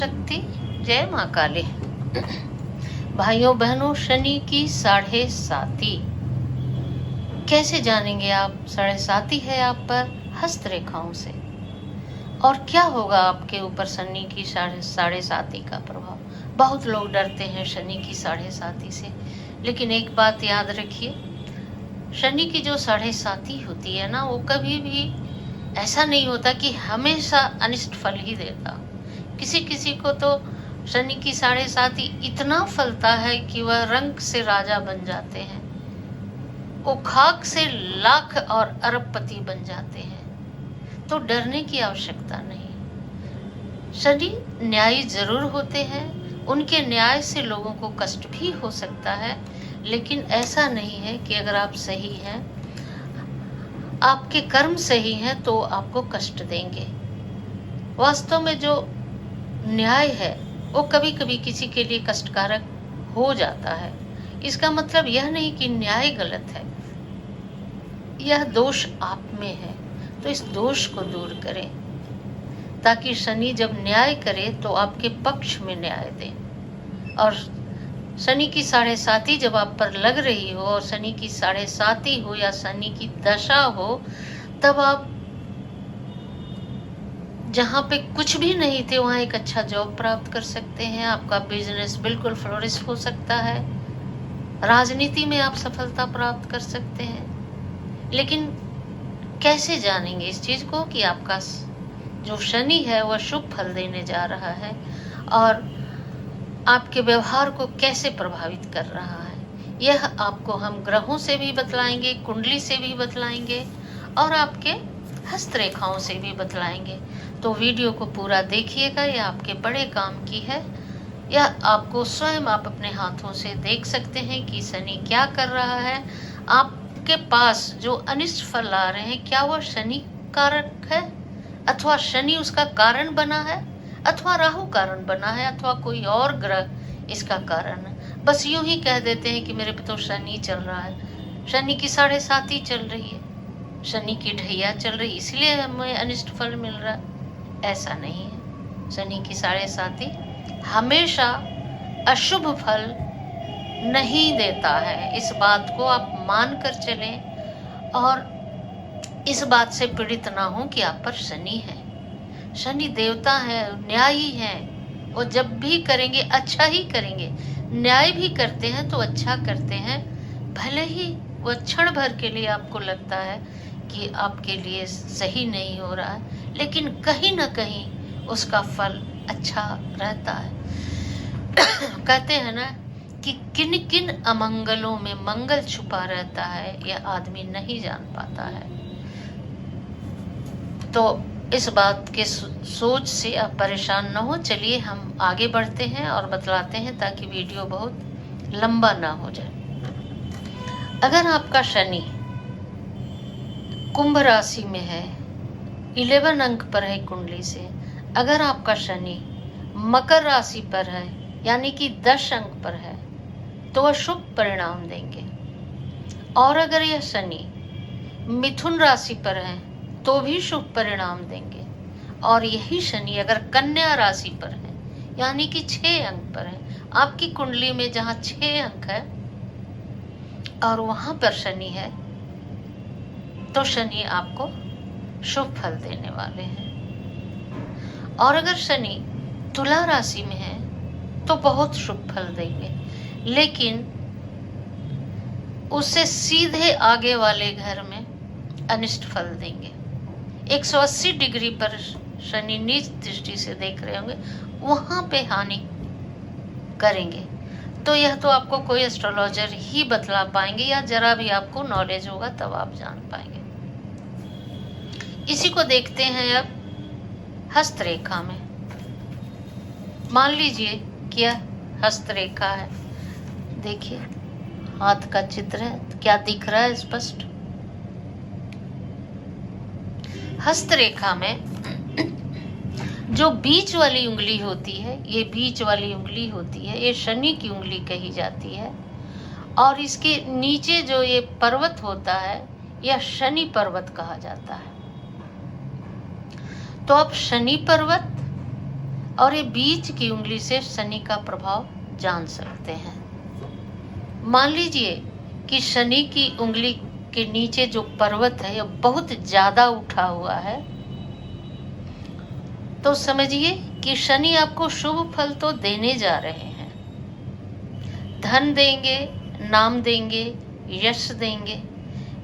टकटकती। जय माँ काली। भाइयों बहनों, शनि की 7.5 कैसे जानेंगे आप? 7.5 है आप पर हस्तरेखाओं से। और क्या होगा आपके ऊपर शनि की 7.5 का प्रभाव? बहुत लोग डरते हैं शनि की 7.5 से, लेकिन एक बात याद रखिए, शनि की जो 7.5 होती है ना, वो कभी भी ऐसा नहीं होता कि हमेशा अनिष्ट फल ही देता। किसी किसी को तो शनि की 7.5 इतना फलता है कि वह रंक से राजा बन जाते हैं, वो खाक से लाख और अरबपति बन जाते हैं। तो डरने की आवश्यकता नहीं। शनि न्यायी जरूर होते हैं, उनके न्याय से लोगों को कष्ट भी हो सकता है, लेकिन ऐसा नहीं है कि अगर आप सही हैं, आपके कर्म सही हैं, तो आपको कष्ट देंगे। वास्तव में जो न्याय है वो कभी कभी किसी के लिए कष्टकारक हो जाता है। इसका मतलब यह नहीं कि न्याय गलत है, यह दोष आप में है। तो इस दोष को दूर करें, ताकि शनि जब न्याय करे तो आपके पक्ष में न्याय दे। और शनि की 7.5 जब आप पर लग रही हो, और शनि की 7.5 हो या शनि की दशा हो, तब आप जहाँ पे कुछ भी नहीं थे वहाँ एक अच्छा जॉब प्राप्त कर सकते हैं। आपका बिजनेस बिल्कुल फ्लोरिश हो सकता है। राजनीति में आप सफलता प्राप्त कर सकते हैं। लेकिन कैसे जानेंगे इस चीज को कि आपका जो शनि है वह शुभ फल देने जा रहा है, और आपके व्यवहार को कैसे प्रभावित कर रहा है? यह आपको हम ग्रहों से भी बतलाएंगे, कुंडली से भी बतलाएंगे, और आपके हस्तरेखाओं से भी बतलाएंगे। तो वीडियो को पूरा देखिएगा, यह आपके बड़े काम की है। यह आपको स्वयं आप अपने हाथों से देख सकते हैं कि शनि क्या कर रहा है। आपके पास जो अनिष्ट फल आ रहे हैं, क्या वह शनि कारक है, अथवा शनि उसका कारण बना है, अथवा राहु कारण बना है, अथवा कोई और ग्रह इसका कारण है? बस यूं ही कह देते हैं कि मेरे पे तो शनि चल रहा है, शनि की 7.5 चल रही है, शनि की ढैया चल रही, इसलिए हमें अनिष्ट फल मिल रहा है। ऐसा नहीं है। शनि की 7.5 हमेशा अशुभ फल नहीं देता है। इस बात को आप मान कर चलें, और इस बात से पीड़ित ना हो कि आप पर शनि है। शनि देवता है, न्यायी है। वो जब भी करेंगे अच्छा ही करेंगे। न्याय भी करते हैं तो अच्छा करते हैं, भले ही वो क्षण भर के लिए आपको लगता है कि आपके लिए सही नहीं हो रहा है, लेकिन कहीं ना कहीं उसका फल अच्छा रहता है। कहते हैं ना कि किन किन अमंगलों में मंगल छुपा रहता है, यह आदमी नहीं जान पाता है। तो इस बात के सोच से आप परेशान न हो। चलिए हम आगे बढ़ते हैं और बतलाते हैं, ताकि वीडियो बहुत लंबा ना हो जाए। अगर आपका शनि कुंभ राशि में है, 11 अंक पर है कुंडली से, अगर आपका शनि मकर राशि पर है, यानी कि 10 अंक पर है, तो वह शुभ परिणाम देंगे। और अगर यह शनि मिथुन राशि पर है तो भी शुभ परिणाम देंगे। और यही शनि अगर कन्या राशि पर है, यानी कि 6 अंक पर है, आपकी कुंडली में जहाँ 6 अंक है और वहां पर शनि है, तो शनि आपको शुभ फल देने वाले हैं। और अगर शनि तुला राशि में है तो बहुत शुभ फल देंगे, लेकिन उससे सीधे आगे वाले घर में अनिष्ट फल देंगे। 180 डिग्री पर शनि नीच दृष्टि से देख रहे होंगे, वहां पे हानि करेंगे। तो यह तो आपको कोई एस्ट्रोलॉजर ही बतला पाएंगे, या जरा भी आपको नॉलेज होगा तब आप जान पाएंगे। इसी को देखते हैं अब हस्तरेखा में। मान लीजिए कि यह हस्तरेखा है, देखिए हाथ का चित्र है, क्या दिख रहा है स्पष्ट? हस्तरेखा में जो बीच वाली उंगली होती है, ये बीच वाली उंगली होती है, ये शनि की उंगली कही जाती है। और इसके नीचे जो ये पर्वत होता है, यह शनि पर्वत कहा जाता है। तो अब शनि पर्वत और ये बीच की उंगली से शनि का प्रभाव जान सकते हैं। मान लीजिए कि शनि की उंगली के नीचे जो पर्वत है यह बहुत ज्यादा उठा हुआ है, तो समझिए कि शनि आपको शुभ फल तो देने जा रहे हैं, धन देंगे, नाम देंगे, यश देंगे,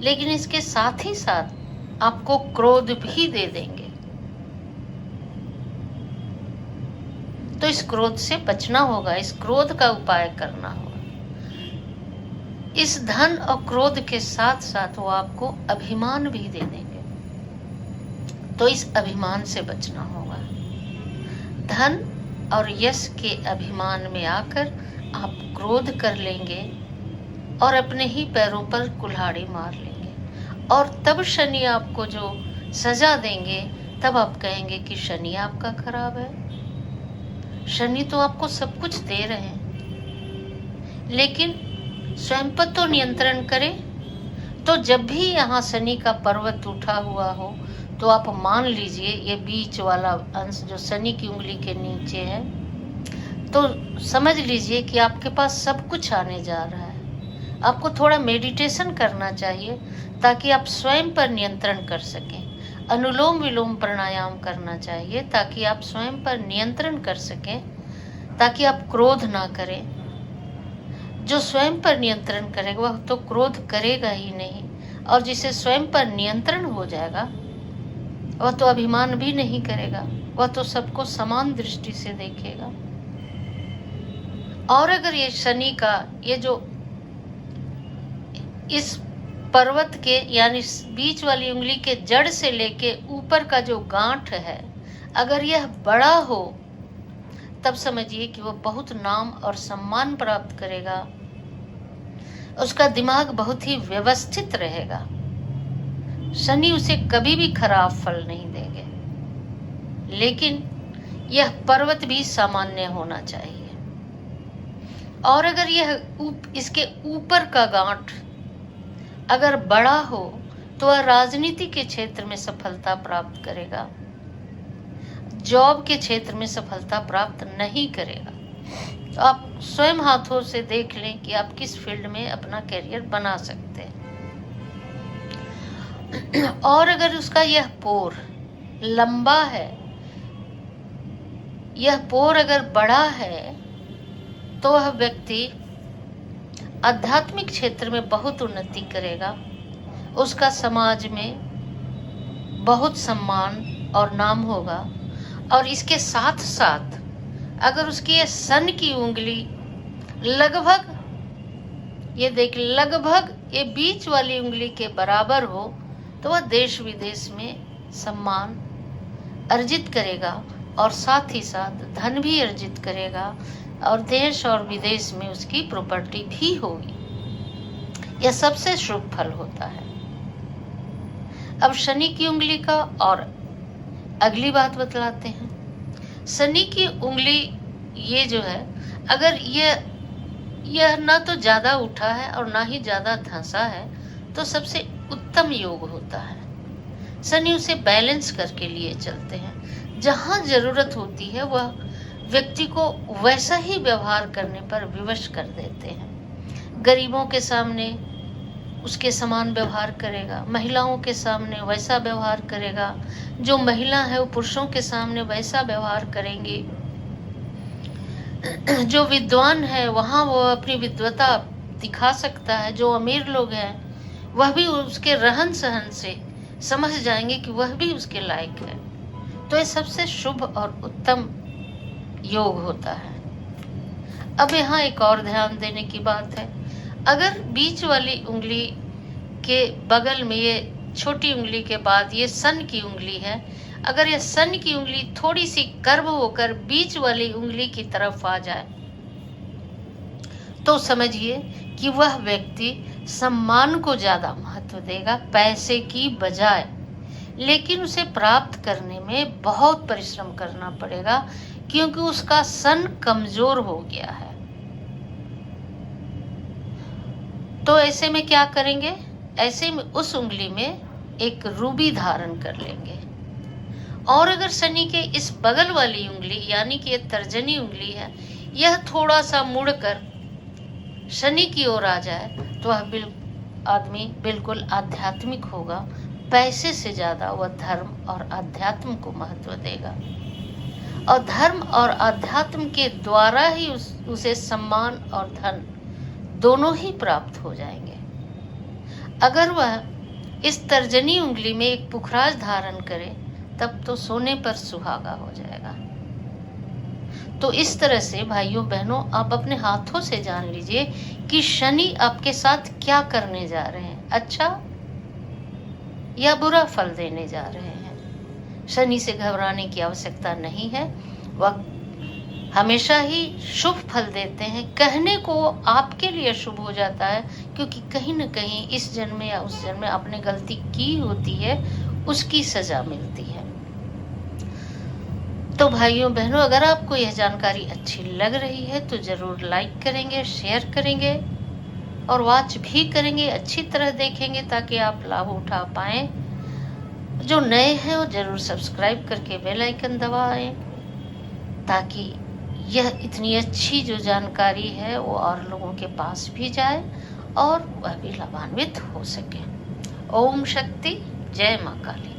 लेकिन इसके साथ ही साथ आपको क्रोध भी दे देंगे। तो इस क्रोध से बचना होगा, इस क्रोध का उपाय करना होगा। इस धन और क्रोध के साथ साथ वो आपको अभिमान भी दे देंगे, तो इस अभिमान से बचना होगा। धन और यश के अभिमान में आकर आप क्रोध कर लेंगे और अपने ही पैरों पर कुल्हाड़ी मार लेंगे, और तब शनि आपको जो सजा देंगे तब आप कहेंगे कि शनि आपका खराब है। शनि तो आपको सब कुछ दे रहे हैं, लेकिन स्वयं पर तो नियंत्रण करें। तो जब भी यहाँ शनि का पर्वत उठा हुआ हो तो आप मान लीजिए ये बीच वाला अंश जो शनि की उंगली के नीचे है, तो समझ लीजिए कि आपके पास सब कुछ आने जा रहा है। आपको थोड़ा मेडिटेशन करना चाहिए ताकि आप स्वयं पर नियंत्रण कर सकें। अनुलोम विलोम प्राणायाम करना चाहिए ताकि आप स्वयं पर नियंत्रण कर सकें, ताकि आप क्रोध ना करें। जो स्वयं पर नियंत्रण करेगा वह तो क्रोध करेगा ही नहीं, और जिसे स्वयं पर नियंत्रण हो जाएगा वह तो अभिमान भी नहीं करेगा, वह तो सबको समान दृष्टि से देखेगा। और अगर ये शनि का ये जो इस पर्वत के यानी बीच वाली उंगली के जड़ से लेके ऊपर का जो गांठ है, अगर यह बड़ा हो तब समझिए कि वो बहुत नाम और सम्मान प्राप्त करेगा, उसका दिमाग बहुत ही व्यवस्थित रहेगा। शनि उसे कभी भी खराब फल नहीं देंगे, लेकिन यह पर्वत भी सामान्य होना चाहिए। और अगर यह इसके ऊपर का गांठ अगर बड़ा हो तो वह राजनीति के क्षेत्र में सफलता प्राप्त करेगा, जॉब के क्षेत्र में सफलता प्राप्त नहीं करेगा। तो आप स्वयं हाथों से देख लें कि आप किस फील्ड में अपना करियर बना सकते हैं। और अगर उसका यह पोर लंबा है, यह पोर अगर बड़ा है, तो वह व्यक्ति आध्यात्मिक क्षेत्र में बहुत उन्नति करेगा, उसका समाज में बहुत सम्मान और नाम होगा। और इसके साथ साथ अगर उसकी ये सन की उंगली लगभग ये बीच वाली उंगली के बराबर हो, तो वह देश विदेश में सम्मान अर्जित करेगा और साथ ही साथ धन भी अर्जित करेगा, और देश और विदेश में उसकी प्रॉपर्टी भी होगी। यह सबसे शुभ फल होता है। अब शनि की उंगली का और अगली बात बतलाते हैं। शनि की उंगली ये जो है, अगर यह ना तो ज्यादा उठा है और ना ही ज्यादा धंसा है, तो सबसे उत्तम योग होता है। शनि उसे बैलेंस करके लिए चलते हैं। जहां जरूरत होती है वह व्यक्ति को वैसा ही व्यवहार करने पर विवश कर देते हैं। गरीबों के सामने उसके समान व्यवहार करेगा, महिलाओं के सामने वैसा व्यवहार करेगा, जो महिला है वो पुरुषों के सामने वैसा व्यवहार करेंगे। जो विद्वान है वहाँ वो अपनी विद्वता दिखा सकता है, जो अमीर लोग हैं वह भी उसके रहन सहन से समझ जाएंगे कि वह भी उसके लायक है। तो ये सबसे शुभ और उत्तम योग होता है। अब यहाँ एक और ध्यान देने की बात है, अगर बीच वाली उंगली के बगल में ये छोटी उंगली के बाद ये सन की उंगली है, अगर ये सन की उंगली थोड़ी सी कर्व होकर बीच वाली उंगली की तरफ आ जाए, तो समझिए कि वह व्यक्ति सम्मान को ज्यादा महत्व देगा पैसे की बजाय, लेकिन उसे प्राप्त करने में बहुत परिश्रम करना पड़ेगा, क्योंकि उसका सन कमजोर हो गया है। तो ऐसे में क्या करेंगे, ऐसे में उस उंगली में एक रूबी धारण कर लेंगे और अगर शनि के इस बगल वाली उंगली यानी कि ये तर्जनी उंगली है, यह थोड़ा सा मुड़कर शनि की ओर आ जाए तो वह आदमी बिल्कुल आध्यात्मिक होगा। पैसे से ज्यादा वह धर्म और अध्यात्म को महत्व देगा और धर्म और अध्यात्म के द्वारा ही उसे सम्मान और धन दोनों ही प्राप्त हो जाएंगे। अगर वह इस तर्जनी उंगली में एक पुखराज धारण करे तब तो सोने पर सुहागा हो जाएगा। तो इस तरह से भाइयों बहनों, आप अपने हाथों से जान लीजिए कि शनि आपके साथ क्या करने जा रहे हैं, अच्छा या बुरा फल देने जा रहे हैं। शनि से घबराने की आवश्यकता नहीं है, वह हमेशा ही शुभ फल देते हैं। कहने को आपके लिए शुभ हो जाता है क्योंकि कहीं न कहीं इस जन्म में या उस जन्म में आपने गलती की होती है, उसकी सजा मिलती है। तो भाइयों बहनों, अगर आपको यह जानकारी अच्छी लग रही है तो जरूर लाइक करेंगे, शेयर करेंगे और वॉच भी करेंगे, अच्छी तरह देखेंगे ताकि आप लाभ उठा पाएं। जो नए हैं वो जरूर सब्सक्राइब करके बेल आइकन दबाएं ताकि यह इतनी अच्छी जो जानकारी है वो और लोगों के पास भी जाए और वह भी लाभान्वित हो सके। ओम शक्ति, जय मां काली।